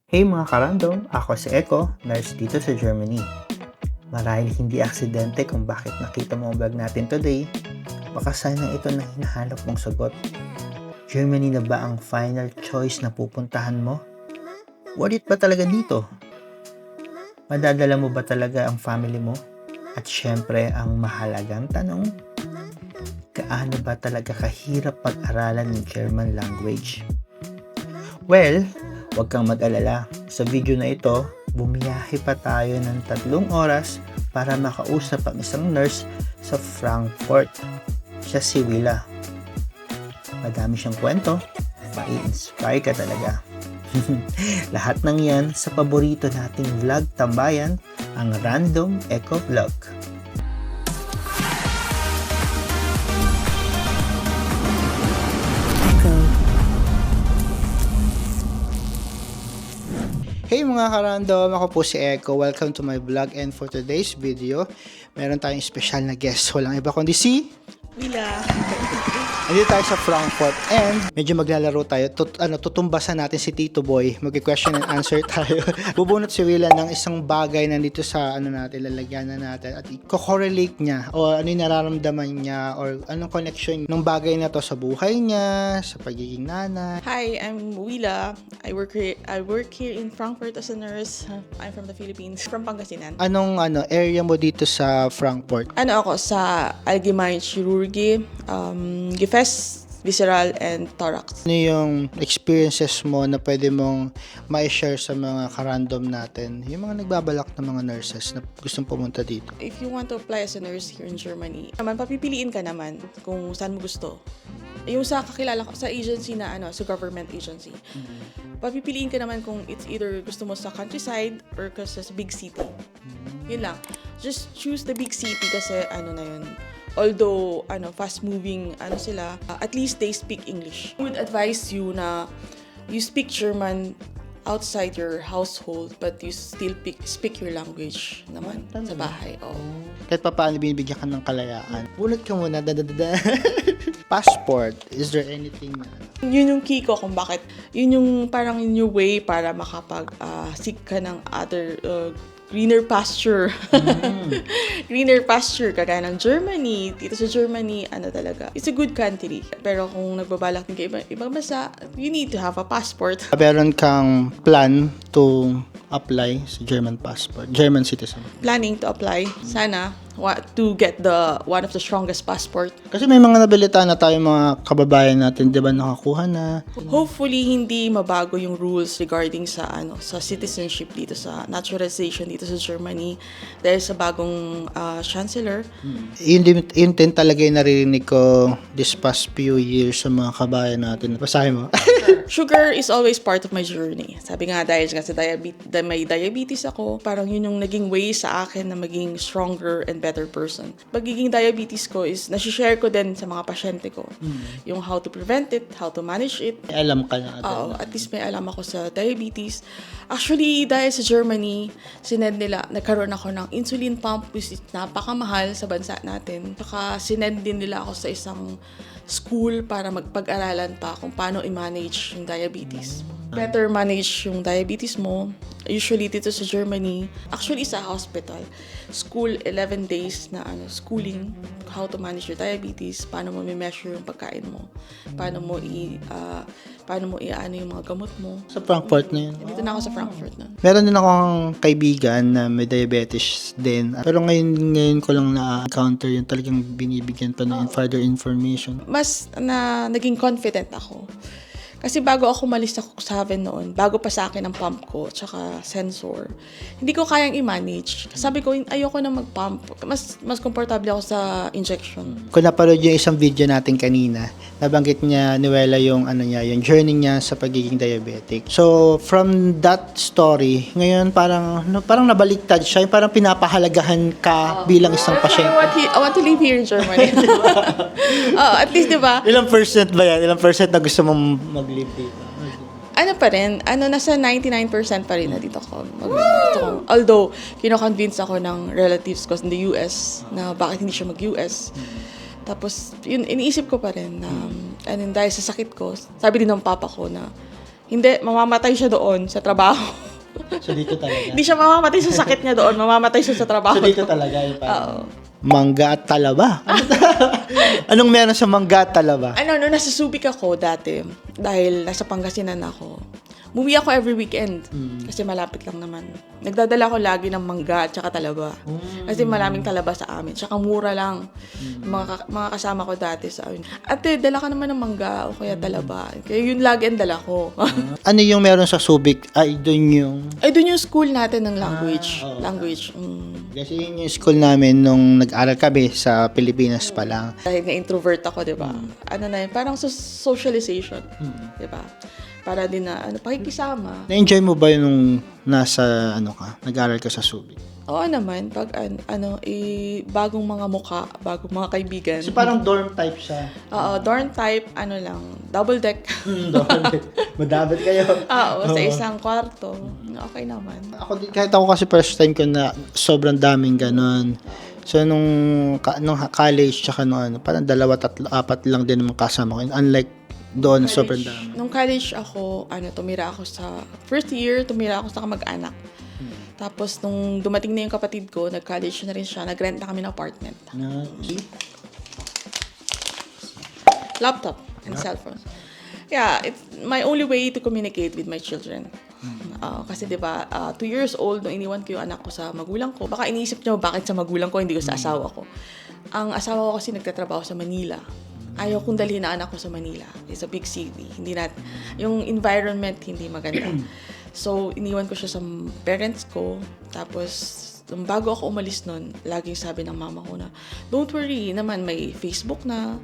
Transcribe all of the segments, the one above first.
Hey mga karandom, ako si Eko, nurse dito sa Germany. Marahil hindi aksidente kung bakit nakita mo ang vlog natin today, baka sana ito na hinahanap mong sagot. Germany na ba ang final choice na pupuntahan mo? Worth it ba talaga dito? Madadala mo ba talaga ang family mo? At syempre ang mahalagang tanong, gaano ba talaga kahirap pag-aralan ng German language? Well, huwag kang mag-alala. Sa video na ito, bumiyahe pa tayo ng 3 oras para makausap ang isang nurse sa Frankfurt. Siya si Willa. Madami siyang kwento. Mai-inspire ka talaga. Lahat ng yan sa paborito nating vlog tambayan, ang Random Eco Vlog. Hey mga karandom, ako po si Eko. Welcome to my vlog, and for today's video, meron tayong special na guest. Walang iba kundi si Willa. Andito tayo sa Frankfurt and medyo maglalaro tayo. Tutumbasan natin si Tito Boy. Mag-question and answer tayo. Bubunot si Willa ng isang bagay nandito sa lalagyan na natin at i-correlate niya o ano yung nararamdaman niya or anong connection ng bagay na to sa buhay niya, sa pagiging nanay. Hi, I'm Willa. I work here in Frankfurt as a nurse. I'm from the Philippines, from Pangasinan. Anong area mo dito sa Frankfurt? Ako sa Allgemeine Chirurgy, Gefäß, Visceral, and Thorax. Ano yung experiences mo na pwede mong ma-share sa mga karandom natin? Yung mga nagbabalak na mga nurses na gustong pumunta dito. If you want to apply as a nurse here in Germany, papipiliin ka naman kung saan mo gusto. Yung sa kakilala ko, sa agency na sa government agency. Papipiliin ka naman kung it's either gusto mo sa countryside or sa big city. Yun lang. Just choose the big city kasi na yun. Although, fast moving, sila, at least they speak English. I would advise you na you speak German outside your household, but you still speak your language naman sa bahay. Oh. Kahit pa paano binibigyan ka ng kalayaan. Bunot ka muna, Passport, is there anything na? Yun yung key ko kung bakit. Yun yung parang in your way para makapag-seek ka ng other greener pasture. Greener pasture, kagaya ng Germany. Dito sa Germany, talaga. It's a good country. Pero kung nagbabalak din ka ibang bansa, you need to have a passport. Meron kang plan to apply sa German passport, German citizen. Planning to apply. Sana to get one of the strongest passport. Kasi may mga nabilita na tayo mga kababayan natin, 'di ba, nakakuha na. Hopefully hindi mabago yung rules regarding sa sa citizenship dito sa naturalization dito sa Germany dahil sa bagong chancellor. Yun din talaga yung naririnig ko this past few years sa mga kabayan natin. Basahin mo. Sugar is always part of my journey. Sabi nga dahil sa may diabetes ako, parang yun yung naging way sa akin na maging stronger and better person. Pagiging diabetes ko is nasi-share ko din sa mga pasyente ko. Yung how to prevent it, how to manage it. May alam ka na. At least may alam ako sa diabetes. Actually, dahil sa Germany, nagkaroon ako ng insulin pump which is napakamahal sa bansa natin. Saka sinend din nila ako sa isang school para magpag-aralan pa kung paano i-manage yung diabetes. Better manage yung diabetes mo. Usually dito sa Germany, actually sa hospital, school 11 days na schooling, how to manage your diabetes, paano mo i-measure yung pagkain mo, paano mo yung mga gamot mo. Sa Frankfurt na yun. Dito na ako sa Frankfurt na. Meron din akong kaibigan na may diabetes din. Pero ngayon ko lang na-encounter yung talagang binibigyan pa ng further information. Mas naging confident ako. Kasi bago ako malis sa Cuxhaven noon, bago pa sa akin ang pump ko, tsaka sensor, hindi ko kayang i-manage. Sabi ko, ayoko na mag-pump. Mas komportable ako sa injection. Kung napanood yung isang video natin kanina, nabanggit niya, Nuela, yung yung journey niya sa pagiging diabetic. So, from that story, ngayon parang nabaliktad siya, yung parang pinapahalagahan ka bilang isang pasyente. I want to live here in Germany. At least, di ba? Ilang percent ba yan? Ilang percent na gusto mong mag-live dito? Pa rin, nasa 99% pa rin na dito ko. Although, kino-convince ako ng relatives ko in the US na bakit hindi siya mag-US. Tapos, yun, iniisip ko pa rin na, dahil sa sakit ko, sabi din ng papa ko na, Hindi, mamamatay siya doon sa trabaho. So dito talaga. Hindi siya mamamatay sa sakit niya doon, mamamatay siya sa trabaho. So dito talaga yung Oo. mangga at talaba. Anong meron sa mangga at talaba? Nung nasa Subic ako dati, dahil nasa Pangasinan ako, umuwi ako every weekend. Kasi malapit lang naman. Nagdadala ko lagi ng mangga at saka talaba. Kasi maraming talaba sa amin. Tsaka mura lang. Mga kasama ko dati sa amin. Ate, dala ka naman ng mangga o kaya talaba. Kaya yun lagi ang dala ko. Ano yung meron sa Subic? Ay, doon yung... Ay, dun yung school natin ng language. oo. Language. Kasi yun yung school namin nung nag-aral kami sa Pilipinas pa lang. Dahil na-introvert ako, di ba? Ano na yun, parang socialization. Di ba? Para din na, pakikisama. Na-enjoy mo ba yung nung nasa, nag-aral ka sa Subic? Oo naman, pag bagong mga mukha, bagong mga kaibigan. Kasi parang dorm type siya. Oo, dorm type, double deck. Madabit kayo. Oo, sa isang kwarto. Okay naman. Kahit ako kasi first time ko na sobrang daming ganon. So, nung college, tsaka parang 2, 3, 4 lang din naman kasama ko. Unlike doon, sobrang dami. Nung college ako, tumira ako sa first year, tumira ako sa kamag-anak. Tapos, nung dumating na yung kapatid ko, nag-college na rin siya, nag-rent na kami ng apartment. Laptop and cellphone. Yeah, it's my only way to communicate with my children. Kasi 'di ba, 2 years old nung iniwan ko yung anak ko sa magulang ko. Baka iniisip niyo bakit sa magulang ko, hindi ko sa asawa ko. Ang asawa ko kasi nagtatrabaho sa Manila. Ayaw kong dalhin ang anak ko sa Manila. It's a big city. Yung environment hindi maganda. So, iniwan ko siya sa parents ko. Tapos, bago ako umalis nun, laging sabi ng mama ko na, don't worry naman, may Facebook na,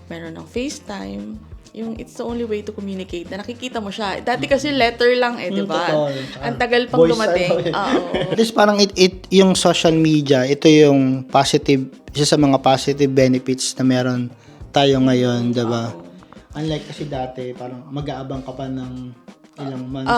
meron ng FaceTime. Yung it's the only way to communicate na nakikita mo siya. Dati kasi letter lang di ba? Ang tagal pang dumating. At least parang yung social media, ito yung positive, isa sa mga positive benefits na meron tayo ngayon, di ba? Unlike kasi dati, parang mag-aabang ka pa ng ilang months.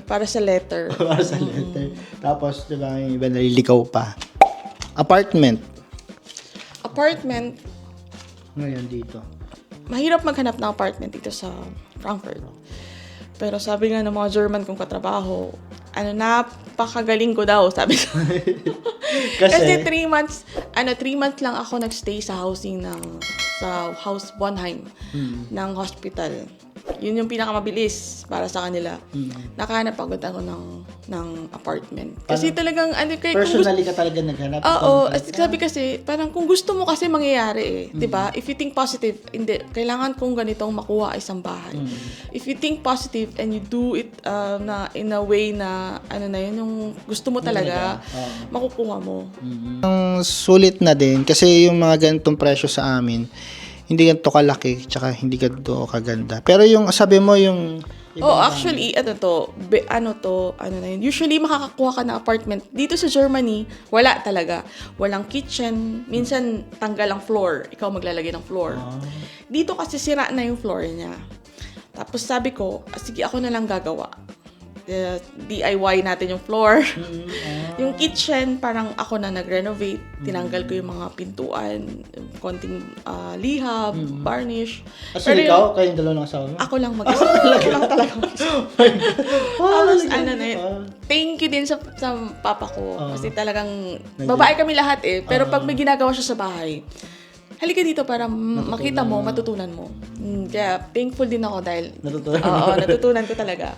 Para sa letter. Para sa letter. Tapos, di ba, yung iba naliligaw pa. Apartment. Ngayon dito. Mahirap maghanap ng apartment dito sa Frankfurt. Pero sabi nga ng mga German kong katrabaho, napakagaling ko daw, sabi ko. Kasi 3 months lang ako nagstay sa housing sa Haus Bonheim ng hospital. Yun yung pinakamabilis para sa kanila. Nakahanap agad ako ng apartment. Kasi talagang, personally ka talaga naghanap? Oo. Sabi kasi, parang kung gusto mo kasi mangyayari di ba? If you think positive, hindi, kailangan kong ganitong makuha isang bahay. If you think positive and you do it in a way na, yun, yung gusto mo talaga, makukuha mo. Ang sulit na din, kasi yung mga ganitong presyo sa amin, hindi ganito kalaki, tsaka hindi ganito kaganda. Pero yung sabi mo yung... actually, usually makakakuha ka ng apartment. Dito sa Germany, wala talaga. Walang kitchen. Minsan, tanggal ang floor. Ikaw maglalagay ng floor. Dito kasi sira na yung floor niya. Tapos sabi ko, sige ako na lang gagawa. DIY natin yung floor. Yung kitchen, parang ako na nag-renovate. Tinanggal ko yung mga pintuan, konting lihab, varnish. So ikaw, kayong dalawa ng asawa mo? Ako lang mag-isa. Ako lang talaga mag-isa. Tapos thank you din sa papa ko. Kasi talagang, babae kami lahat Pero pag may ginagawa siya sa bahay, halika dito para makita mo, matutunan mo. Kaya thankful din ako dahil natutunan ko talaga.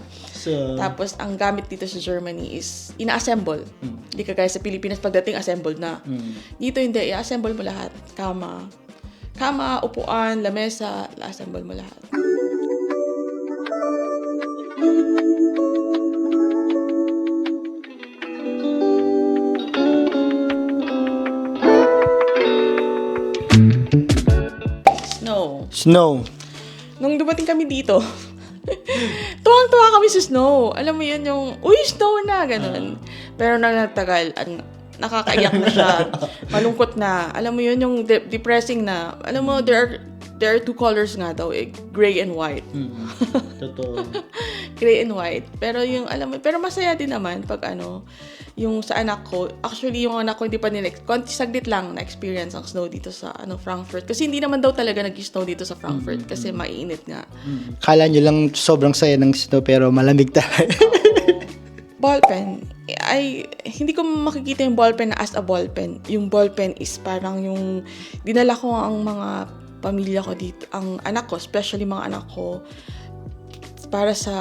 So, tapos ang gamit dito sa Germany is ina-assemble. Hindi kagaya sa Pilipinas pagdating assembled na. Dito hindi, i-assemble mo lahat. Kama, upuan, lamesa, i-assemble mo lahat. Snow. Nung dumating kami dito, tuwang-tuwa kami sa snow. Alam mo yun yung, snow na, ganun. Pero nang nagtagal, nakakaiyak na siya. Malungkot na. Alam mo yun yung depressing na. Alam mo, there there are two colors nga daw, gray and white. Totoo. Gray and white. Pero yung, alam mo, pero masaya din naman pag yung sa anak ko, actually yung anak ko hindi pa saglit lang na-experience ang snow dito sa Frankfurt. Kasi hindi naman daw talaga nag-snow dito sa Frankfurt kasi mainit nga. Kala nyo lang sobrang saya ng snow pero malamig talaga. Ballpen, hindi ko makikita yung ballpen as a ballpen. Yung ballpen is parang yung dinala ko ang mga pamilya ko dito, ang anak ko, especially mga anak ko, para sa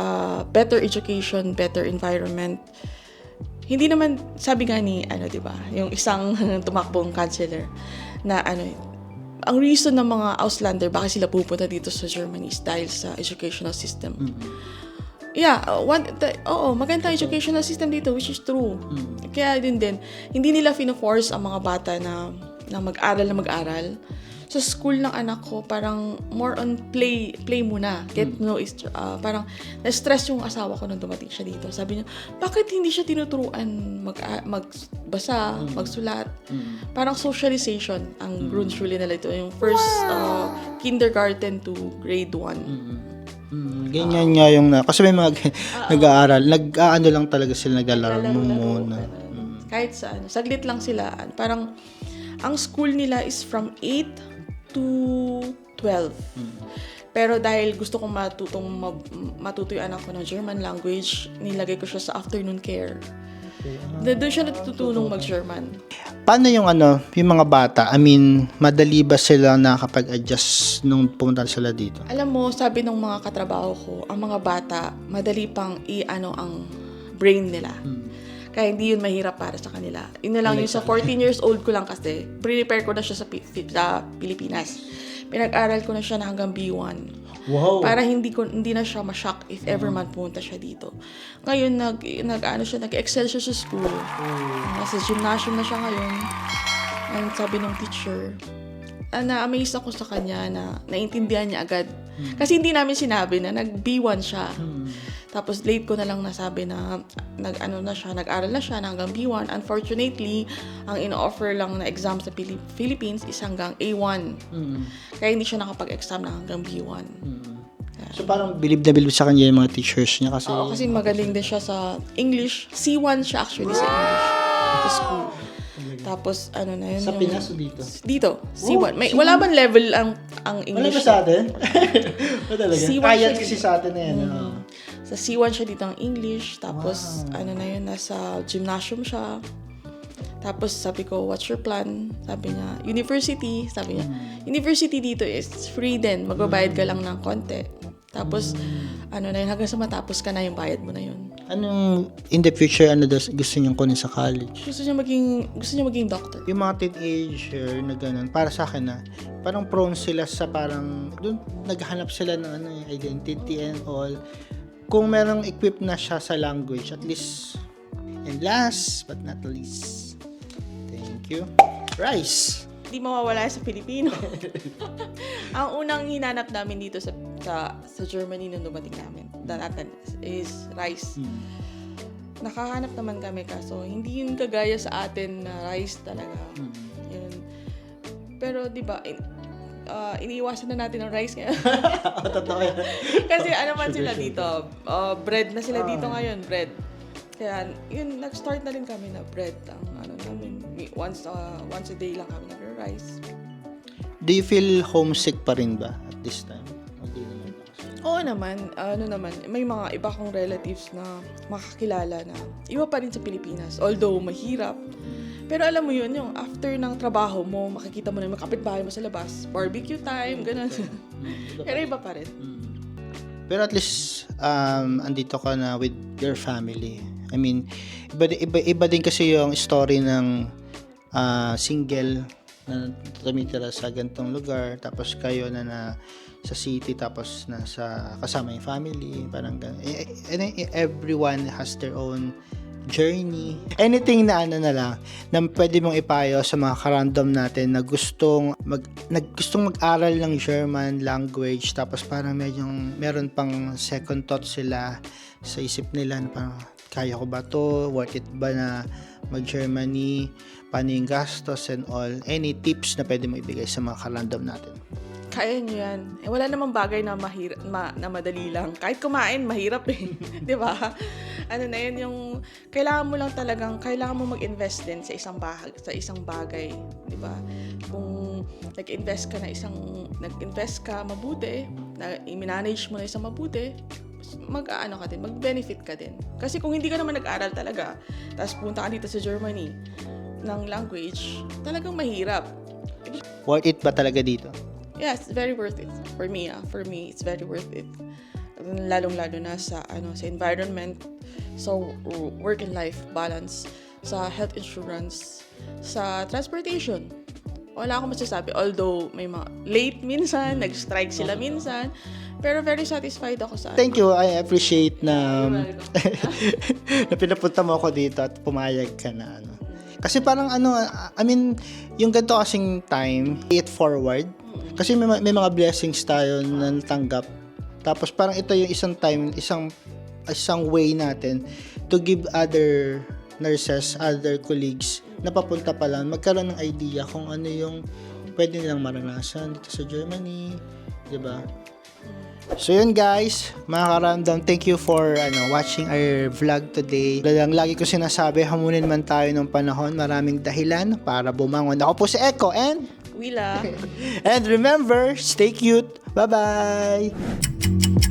better education, better environment. Hindi naman, sabi nga ni, di ba, yung isang tumakbong counselor, na ang reason ng mga Auslander, bakit sila pupunta dito sa Germany is dahil sa educational system. Yeah, maganda educational system dito, which is true. Kaya din, hindi nila fino-force ang mga bata na mag-aral. Sa school ng anak ko, parang more on play muna. Parang na-stress yung asawa ko nung dumating siya dito. Sabi niya, bakit hindi siya tinuturuan magbasa, magsulat? Parang socialization ang Grundschule nila ito. Yung first kindergarten to grade 1. Ganyan nga yung kasi may mga nag-aaral, nag-aano lang talaga sila, naglalaro muna. Kahit saan, saglit lang sila. Parang ang school nila is from 8 to 12. Pero dahil gusto kong matuto yung anak ko ng German language, nilagay ko siya sa afternoon care. Doon siya natutulong mag-German. Paano yung yung mga bata? I mean, madali ba sila nakakapag-adjust nung pumunta sila dito? Alam mo, sabi ng mga katrabaho ko, ang mga bata, madali pang ang brain nila. Kaya hindi yun mahirap para sa kanila. Yun na lang yung sa 14 years old ko lang kasi, prepare ko na siya sa Pilipinas. Pinag-aral ko na siya na hanggang B1. Wow. Para hindi na siya ma-shock if ever man pumunta siya dito. Ngayon, nag-excel siya sa school. Nasa gymnasium na siya ngayon. And sabi ng teacher, na-amaze ako sa kanya na naintindihan niya agad. Kasi hindi namin sinabi na nag-B1 siya. Tapos late ko na lang nasabi na nag-aral na siya na hanggang B1. Unfortunately, ang in-offer lang na exam sa Philippines is hanggang A1. Kaya hindi siya nakapag-exam na hanggang B1. So parang bilib na bilib sa kanya yung mga teachers niya kasi... Oo, kasi magaling din siya sa English. C1 siya actually sa English. Sa school. Tapos, na yun? Sa Pinas o dito? Dito, C1. Wala bang level ang English? Wala ba sa atin? Wala talaga? C1 Kaya siya kasi sa atin na yan. Sa C1 siya dito ang English. Tapos, nasa gymnasium siya. Tapos, sabi ko, what's your plan? Sabi niya, university. Sabi niya, university dito is free din. Magbabayad ka lang ng konti. Tapos, hanggang sa matapos ka na yung bayad mo na yun. Anong, in the future, gusto niyang kunin sa college? Gusto niya maging doctor. Yung mga teenager na ganun, para sa akin parang prone sila sa parang, doon naghahanap sila ng identity and all. Kung merong equipped na siya sa language, at least, and last but not least, thank you, rice. Hindi mawawala sa Pilipino. Ang unang hinanap namin dito sa Germany nung dumating natin is rice. Nakahanap naman kami kaso hindi yun kagaya sa atin na rice talaga. Yun. Pero 'di ba iniiwasan na natin ang rice ngayon. Totoo yan. Kasi man sila dito, bread na sila dito ngayon, bread. Kaya yun, nag-start na rin kami na bread ang namin. Once a day lang kami nag-rice. Do you feel homesick pa rin ba at this time? Hindi naman ba kasi? Oo naman, may mga iba kong relatives na makakilala na iba pa rin sa Pilipinas. Although mahirap. Pero alam mo yun, yung after ng trabaho mo, makikita mo na yung kapitbahay mo sa labas. Barbecue time, ganun. Pero iba pa rin. Pero at least, andito ka na with your family. I mean, iba din kasi yung story ng single na tumitira sa ganitong lugar, tapos kayo na sa city, tapos nasa kasama yung family, parang ganun. Everyone has their own journey. Anything na lang na pwede mong ipayo sa mga karandom natin na gustong mag-aral ng German language, tapos parang meron pang second thought sila sa isip nila na parang kaya ko ba to? Worth it ba na mag-Germany? Paano yung gastos and all? Any tips na pwede mo ibigay sa mga karandom natin? kaya nyo yan. Eh, wala namang bagay na, na madali lang. Kahit kumain, mahirap eh. Di ba? Ano na yun, yung kailangan mo lang talagang, kailangan mo mag-invest din sa isang bagay. Di ba? Kung nag-invest ka mabuti, i-manage mo na isang mabuti, mag-ano ka din, mag-benefit ka din. Kasi kung hindi ka naman nag-aral talaga, tapos punta ka dito sa Germany ng language, talagang mahirap. Worth it ba talaga dito? Yes, it's very worth it. For me, it's very worth it. Lalong-lalo na sa environment, sa work and life balance, sa health insurance, sa transportation. Wala akong masasabi. Although may mga late minsan, nag-strike sila minsan, pero very satisfied ako sa Thank you. I appreciate na na pinapunta mo ako dito at pumayag ka na Kasi parang I mean, yung ganito kasing time, pay it forward. Kasi may mga blessings tayo na natanggap. Tapos parang ito yung isang time, isang way natin to give other nurses, other colleagues na papunta pa lang, magkaroon ng idea kung ano yung pwede nilang maranasan dito sa Germany, 'di ba? So yun guys, mga karamdam, thank you for watching our vlog today. Lagi ko sinasabi, hamunin man tayo ng panahon, maraming dahilan para bumangon. Ako po si Echo and Willa. and remember, stay cute. Bye-bye!